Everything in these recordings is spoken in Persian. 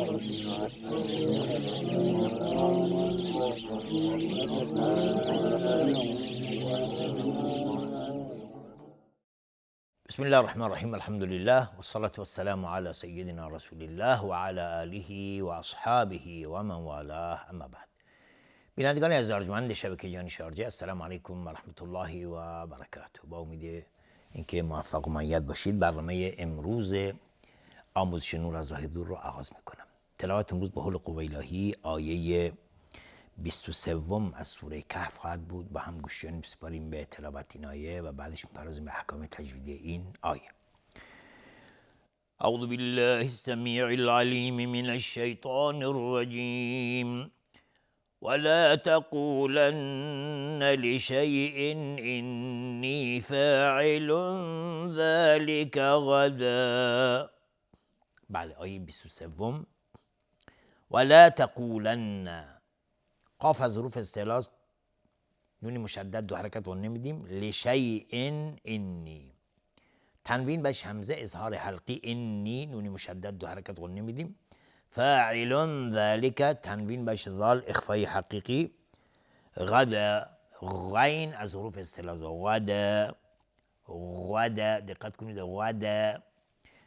بسم الله الرحمن الرحیم. الحمد لله والصلاة والسلام على سیدنا رسول الله و علی آله و اصحابه و من والاه. اما بعد، بینندگان از ارجمند شبکه جان شارجه، السلام علیکم و رحمت الله و برکاته. با امید اینکه موفق و مؤید باشید، برنامه امروز آموزش نور از راه دور رو آغاز میکنم. تلاوت امروز به حول قوه الهی آیه 23 از سوره کهف خواهد بود. با هم گوش می‌سپاریم به تلاوت این آیه و بعدش می‌پردازیم به احکام تجویدی این آیه. اعوذ بالله السمیع العلیم من الشیطان الرجیم ولا تقولن لشیء إني فاعل ذلك غدا. بله، آیه 23. ولا تقولن، قاف از حروف استعلاء، نون مشدد دو حرکت رو نمیدیم. لشیء اینی، تنوین بهش همزه اظهار حلقی. اینی نون مشدد دو حرکت رو نمیدیم. فاعل ذلك، تنوین بهش ذال اخفای حقیقی. غدا، غین از حروف استعلاء. غدا غدا، دقت کنید. غدا،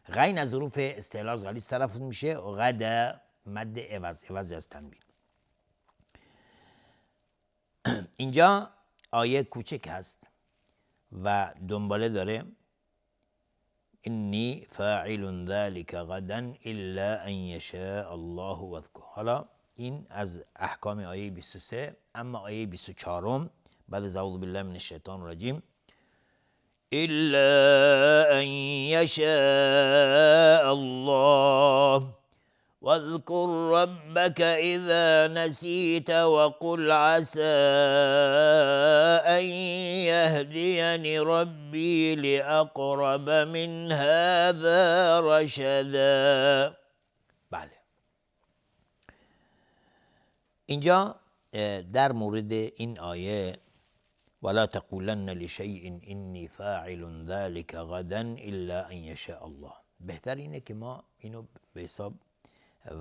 غین از حروف استعلاء غلیظ تلفظ میشه. غدا مد عوض از تنوین. اینجا آیه کوچک هست و دنباله داره. اینی فاعل ذلك غدا الا ان یشاء الله واذکر. حالا این از احکام آیه 23. اما آیه 24 بعد از اعوذ بالله من الشیطان الرجیم، الا ان یشاء الله واذكر ربك إذا نسيت وقل عسى أن يهديني ربي لأقرب من هذا رشدا. بله، اینجا در مورد این آیه ولا تقولن لشيء إني فاعل ذلك غدا إلا أن يشاء الله، بهتر اینه که ما اینو به حساب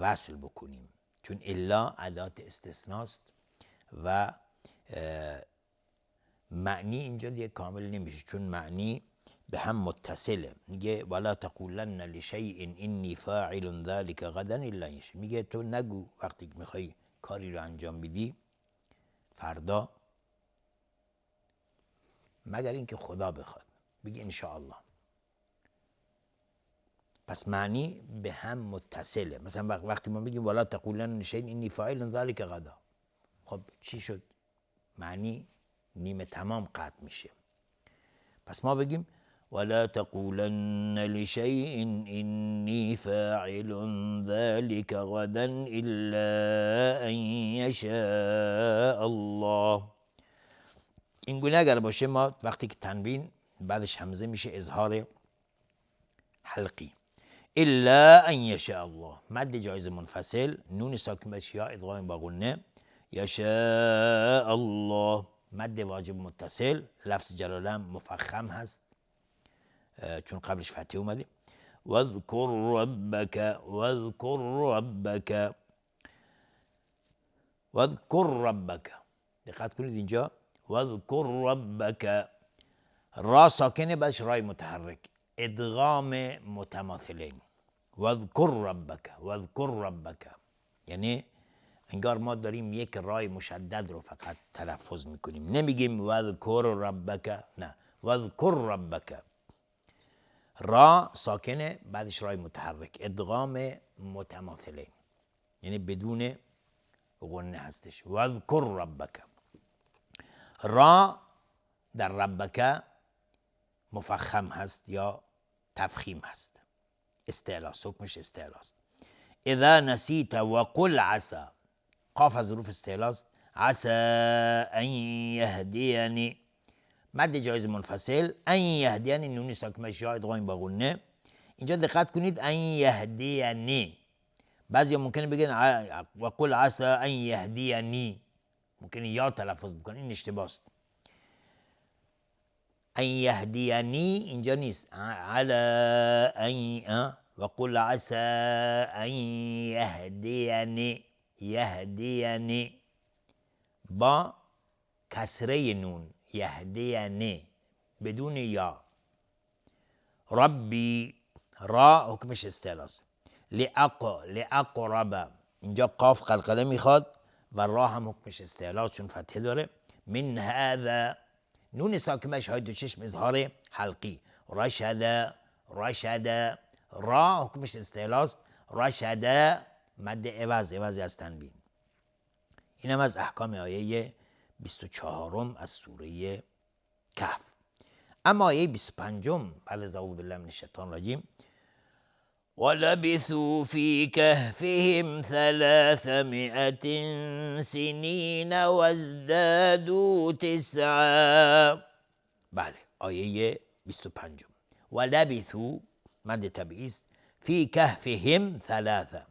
وصل بکنیم، چون الا ادات استثناست و معنی اینجا دیگه کامل نمیشه، چون معنی به هم متصله. میگه ولا تقولن لشیء اینی فاعل ذلك غدا الا ان یشاء. میگه تو نگو وقتی که میخوای کاری رو انجام بدی فردا مگر اینکه خدا بخواد. بگی ان شاء الله. پس معنی به هم متصله. مثلا وقتی ما میگیم ولا تقولن لشیء اینی فاعل ذلك غدا، خب چی شد؟ معنی نیمه تمام قطع میشه. پس ما بگیم ولا تقولن لشیء اینی فاعل ذلك غدا الا ان یشاء الله. این گونه اگر باشه، ما وقتی که تنوین بعدش همزه میشه اظهار حلقی. الا ان یشاء الله، مد جایز منفصل، نون ساکن بهش یا ادغام با غنه. یشاء الله، مد واجب متصل، لفظ جلاله مفخم هست چون قبلش فتحه اومده. واذکر ربک، واذکر ربک، واذکر ربک. دقت کنید اینجا واذکر ربک، را ساکنه بعدش رای متحرک، ادغام متماثلین. واذکر ربک، واذکر ربک، یعنی انگار ما داریم یک رای مشدد رو فقط تلفظ میکنیم، نمیگیم واذکر ربک، نه، واذکر ربک. را ساکنه بعدش رای متحرک، ادغام متماثلین، یعنی بدون غنه هستش. واذکر ربک. را در ربک مفخم هست یا تفخیم هست، استعلا، حکمش استعلاست. اذا نسیت وقل عسى، قاف از حروف استعلاست. عسى ان یهدینی، مد جایز منفصل. ان یهدینی نونی ساکنش یا ادغام با غنه. اینجا دقت کنید، ان یهدینی. بعضی ممکنه بگن وقل عسى ان یهدینی، ممکنه یا تلفظ بکنن، این اشتباهست. ان یهدینی اینجا نیست. علی ان و قل عسى ان یهدینی با کسره نون، یهدینی بدون یا. ربی را حکمش استعلاست. لأقرب اینجا قاف قلقله میخواد و را هم حکمش استعلاست چون فتحه داره. من هذا نون ساکنش های دو چشم اظهار حلقی. رشد را حکمش استعلاست. رشد مد عوضی از تنوین. اینم از احکام آیه 24 از سوره کهف. اما آیه 25 بعد از اعوذ بالله من الشیطان الرجیم ولبثوا في كهفهم 300 سنين وازدادوا 9. بله آیه 25 ولبثوا مد تبعیض فی کهفهم 3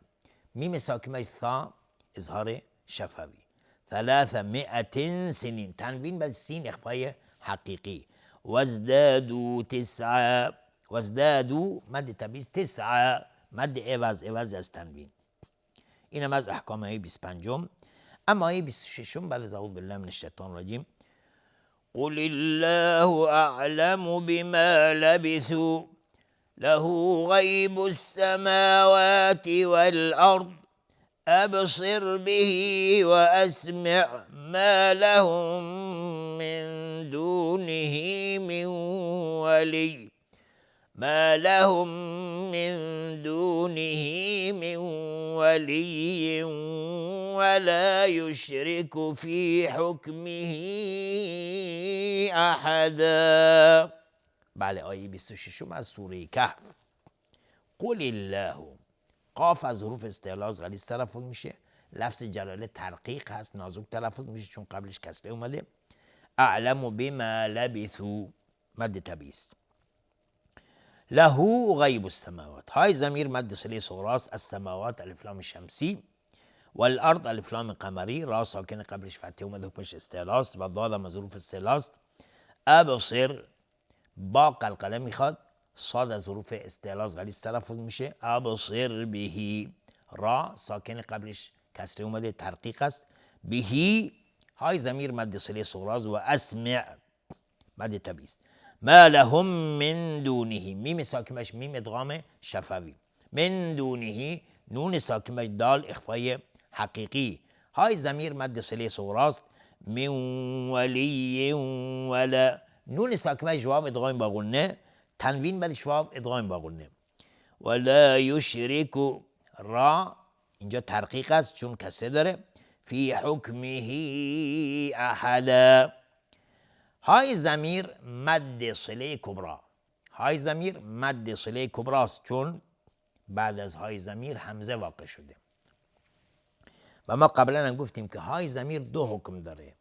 میم ساکنش ثا اظهار شفوی 300 سنین تنوین بر سین اخفای حقیقی وازدادوا 9 وازدادوا مد تبعیض 9 مد عوض از تنوین. اینم از احکام آیه 25. اما آیه 26 بعد از اعوذ بالله من الشیطان الرجیم قل الله اعلم بما لبثوا له غیب السماوات والارض ابصر به واسمع ما لهم من دونه من ولی ما لهم من دونه من ولی ولا يشرك في حكمه احدا. بله آیه 26 از سوره کهف. قل الله قاف از حروف استعلاء غلیظ تلفظ میشه. لفظ جلاله ترقیق هست، نازک تلفظ میشه چون قبلش کسره اومده. اعلم بما لبثوا مد تبعیض. له غیب السماوات های ضمیر مد صله صغراست. السماوات الف لام شمسی والارض الف لام قمری را ساکن قبلش فتحه اومده حکمش استعلاء و ضاد از حروف استعلاء. ابصر با قلقله میخواد. صاد از حروف استعلاء غلیظ تلفظ میشه. ابصر بهی را ساکن قبلش کسره اومده ترقیق است. بهی های ضمیر مد صله صغراست و اسمع مد تبعیض. ما لهم من دونه میم ساکنش میم ادغام شفوی. من دونه نون ساکنش دال اخفای حقیقی. های ضمیر مد صله صغراست. من ولی ولا نون ساکنش واو ادغام با غنه تنوین بعدش واو ادغام با غنه. ولا یشرک را اینجا ترقیق است چون کسره داره. فی حکمه احدا های ضمیر مد صله کبرا. های ضمیر مد صله کبراست چون بعد از های ضمیر همزه واقع شده و ما قبلا هم گفتیم که های ضمیر دو حکم داره.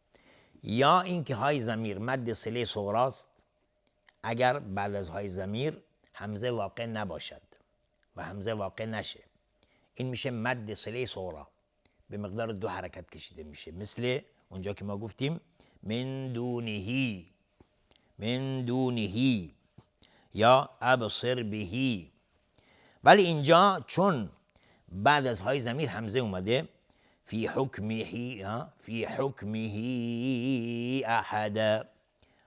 یا اینکه های ضمیر مد صله صغراست اگر بعد از های ضمیر همزه واقع نباشد و همزه واقع نشه، این میشه مد صله صغرا، به مقدار 2 حرکت کشیده میشه، مثل اونجا که ما گفتیم من دونه یا ابصر بهی. ولی اینجا چون بعد از های ضمیر همزه اومده فی حکمه احدا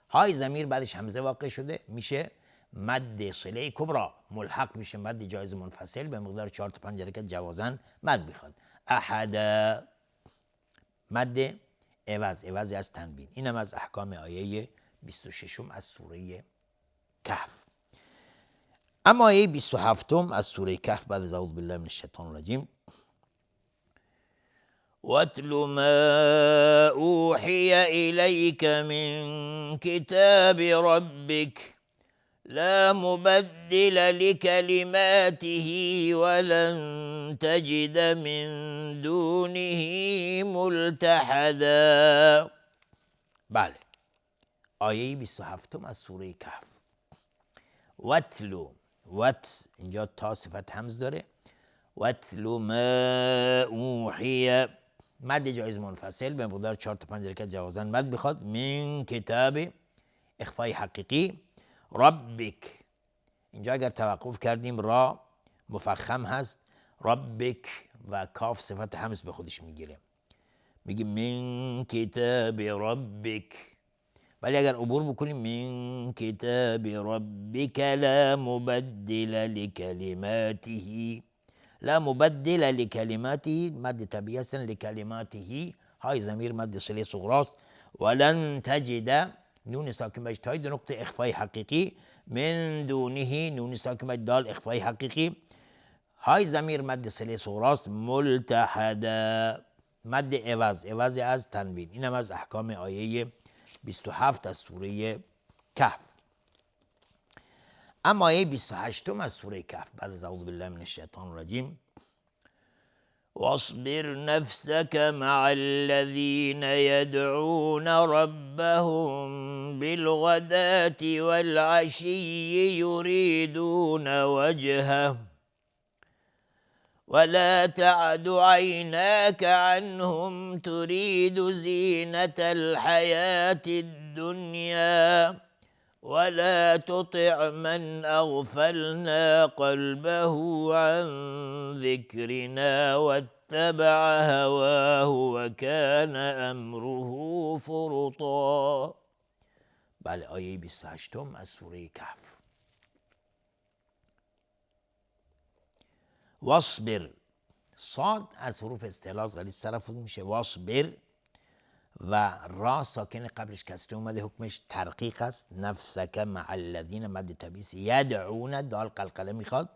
های ضمیر بعدش همزه واقع شده میشه مد صله کبرا، ملحق میشه مد جایز منفصل به مقدار 4 تا 5 حرکت جوازن مد میخواد. احدا مد عوضی از تنوین. اینم از احکام آیه 26 از سوره کهف. اما آیه 27 از سوره کهف بعد از اعوذ بالله من الشیطان الرجیم واتل ما اوحی الیک من کتاب ربک لا مبدل لكلماته ولن تجد من دونه ملتحدا. بله آیه 27 از سوره کهف. واتلو اینجا تا صفت همز داره. واتلو ما اوحی مد جایز منفصل به مقدار 4 تا 5 حرکت جوازن مد بخواد. من کتاب اخفای حقیقی. ربک اینجا اگر توقف کردیم را مفخم هست. ربک و کاف صفت همس به خودش میگیره. میگه من کتاب ربک. ولی اگر عبور بکنیم من کتاب ربک لا مبدل لکلماته، لا مبدل لکلماته مد طبیعی هستن، لکلماته های ضمیر مد صله صغراست. ولن تجد نون ساکن بهش تای دو نقطه اخفای حقیقی، من دونه نون ساکن بهش دال اخفای حقیقی، های ضمیر مد صله صغراست. ملتحدا مد عوض از تنوین. اینم از احکام آیه 27 از سوره کهف. اما آیه 28 از سوره کهف بعد از اعوذ بالله من الشیطان الرجیم: واصبر نفسك مع الذين يدعون ربهم بالغداة والعشي يريدون وجهه ولا تعد عيناك عنهم تريد زينة الحياة الدنيا ولا تطع من أغفلنا قلبه عن ذكرنا واتبع هواه وكان أمره فرطا. بله آیه 28 از سوره کهف. واصبر، صاد از حروف استعلاء غلیظ تلفظ میشه. واصبر و را ساکن قبلش کسره اومده، حکمش ترقیق است. نفسک مع الذین مد طبیعی، یدعون دال قلقله میخواد.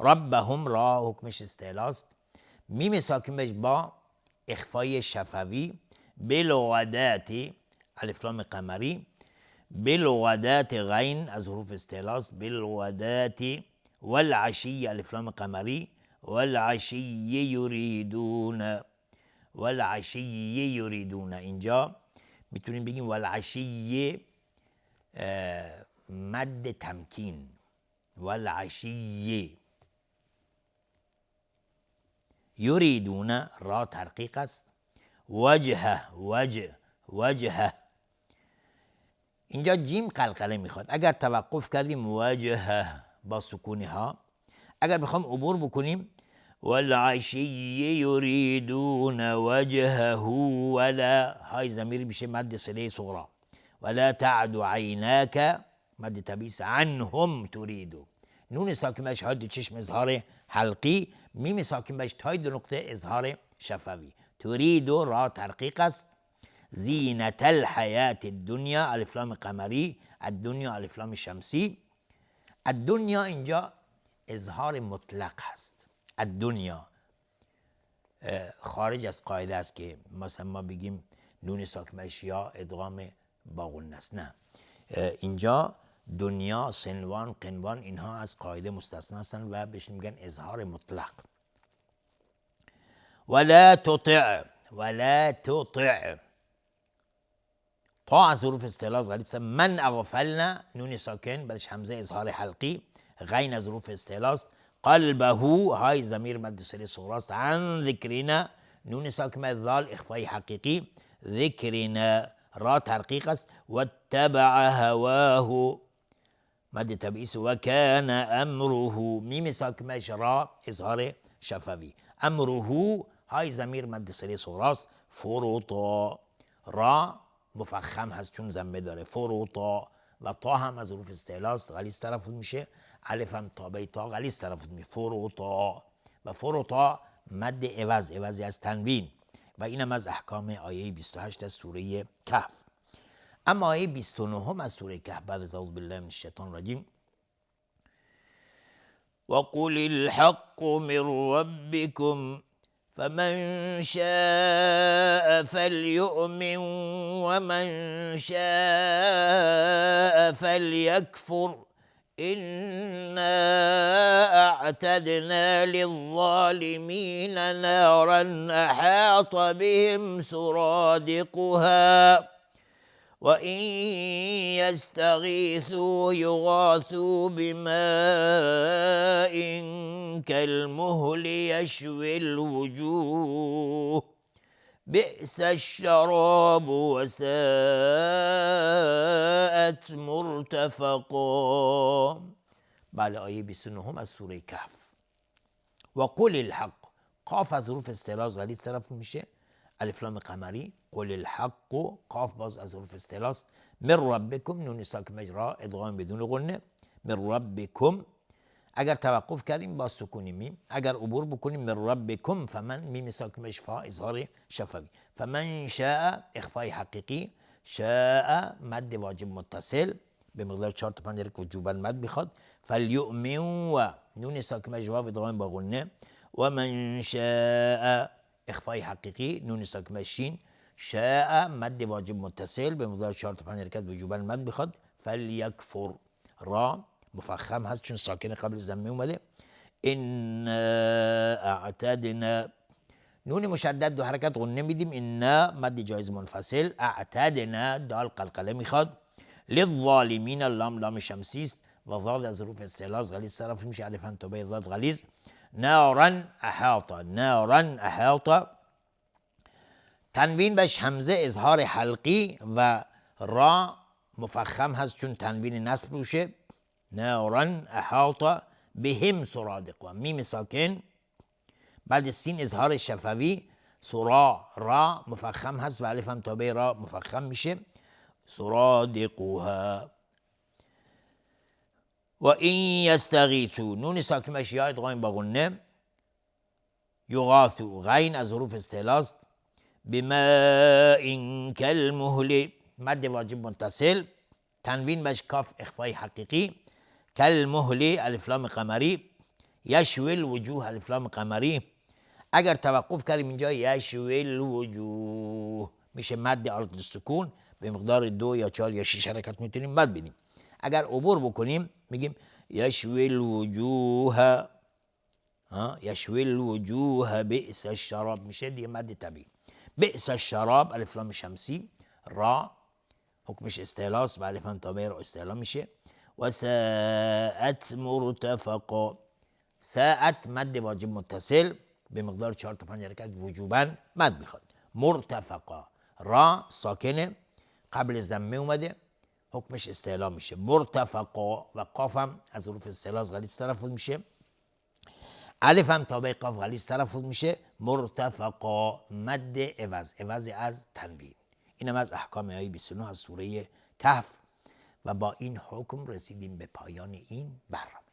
ربهم را حکمش استعلاء است. میم ساکن بهش با اخفای شفوی. بالغداة الف لام قمری. بالغداة غین از حروف استعلاء است. بالغداة والعشی الف لام قمری. والعشی یریدون، والعشی یریدون. اینجا میتونیم بگیم والعشی مد تمکین. والعشی یریدون را ترقیق است. وجه اینجا جیم قلقله میخواد. اگر توقف کردیم وجه با سکونی ها. اگر بخوام عبور بکنیم والعشی یریدون وجهه ولا های ضمیر میشه مد صله صغرا. ولا تعد عیناک مد طبیعی عنهم تریدو. نون ساکن بهش حد چشم اظهار حلقی. میم ساکن بهش تای دو نقطه اظهار شفوی. تریدو را ترقیق است. زینت الحیات الدنیا الف لام قمری. الدنیا الف لام شمسی. الدنیا اینجا اظهار مطلق هست. الدنیا خارج از قاعده است که مثلا ما بگیم نون ساکن بهش یا ادغام با غنه است. نه، اینجا دنیا، سنوان، قنوان اینها از قاعده مستثنا هستند و بهش میگن اظهار مطلق. ولا تطع تا از حروف استعلاء غلیظ. من اغفلنا نون ساکن بعدش همزه اظهار حلقی. غین از حروف استعلاء است. قلبه های ضمیر مد صله صغرا است. عن ذکرنا نون ساکن بعد ذال اخفای حقیقی. ذکرنا را ترقیق است. واتبع هواه مد طبیعی است. و کان امره میم ساکن بعدش را اظهار شفوی. امره های ضمیر مد صله صغرا است. فرطا را مفخم هست چون ضمه داره. فرطا و تا هم از حروف استعلاء است غلیظ تلفظ میشه. الف هم تابع تا غلیظ تلفظ میشه. فرطا و فرطا مد عوضی از تنوین. و اینم از احکام آیه 28 از سوره کهف. اما آیه 29 از سوره کهف بعد از اعوذ بالله من الشیطان الرجیم: وقل الحق من ربكم فمن شاء فليؤمن ومن شاء فليكفر إنا أعتدنا للظالمين نارا أحاط بهم سرادقها وإن يستغيثوا يغاثوا بماء كالمهل يشوي الوجوه بئس الشراب وساءت مرتفقا. بله آیه 29 از سوره کهف. و قل الحق. قاف از حروف استعلاء غلیظ طرف میشه، الف لام قمری. قل الحق و قاف باز از حروف استعلاء. من ربکم، نون ساکن را ادغام بدون غنه. من ربکم. اگر توقف کردیم با سکون میم، اگر عبور بکنیم من ربکم فمن، میم ساکن فا اظهار شفوی. فمن شاء اخفای حقیقی، شاء مد واجب متصل به مقدار 4 تا 5 وجوبا مد میخواد. فلیؤمن و نون ساکن واو ادغام با غنه. و من شاء اخفای حقیقی، نون ساکن شین، شاء مد واجب متصل به مقدار 4 تا 5 وجوبا مد میخواد. فلیکفر. را مفخم هست چون ساکن قبل ضمه اومده. ان اعتدنا، نون مشدد دو حرکت غنه میدیم. ان مد جایز منفصل. اعتدنا دال قلقله میخواد. للظالمین، لام لام شمسی است و ضاد از حروف استعلاء غلیظ صرف میشه، الف تا به ضاد غلیظ. نارا احاطه، نارا احاطه. تنوین بهش همزه اظهار حلقی و را مفخم هست چون تنوین نصب روشه. نارا احاطه بهم سرادقها، میم ساکن بعد سین اظهار شفوی. سرا را مفخم هست و الف هم تابع را مفخم میشه. سرادقها. و این یستغیثوا، نون ساکن بهش یا ادغام با غنه. یغاثوا، غین از حروف استعلاء است. بماء کالمهل، مد واجب متصل. تنوین بهش کاف اخفای حقیقی. کالمهل الف لام قمری. یشوی الوجوه الف لام قمری. اگر توقف کردیم اینجا یشوی الوجوه میشه مد عارض السکون به مقدار 2 یا 4 یا 6 حرکت میتونیم مد بدیم. اگر عبور بکنیم میگیم یشوی الوجوه، یشوی الوجوه بئس الشراب میشه دیگه مد طبیعی. بئس الشراب الف لام شمسی. را حکمش استعلاء است و الف هم تابع را استعلاء میشه. و ساءت مرتفقا، ساعت مد واجب متصل به مقدار 4 تا 5 حرکت وجوبا مد میخواد. مرتفقا، را ساکنه قبل ضمه اومده حکمش استعلاء میشه. مرتفقا و قاف هم از حروف استعلاء غلیظ تلفظ میشه، الف هم تابع قاف غلیظ تلفظ میشه. مرتفقا مد عوض، عوض از تنوین. اینم از احکام آیه 29 از سوره کهف و با این حکم رسیدیم به پایان این برنامه.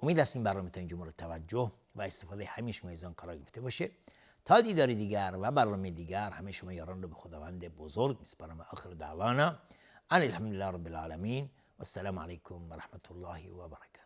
امید است این برنامه تا اینجا مورد توجه و استفاده همیشه میزان قرار گرفته باشه. تا دیدار دیگر و برنامه دیگر همه شما یاران رو به خداوند بزرگ میسپارم. آخر دعوانا ان الحمدلله رب العالمین و السلام علیکم و رحمت الله و برکاته.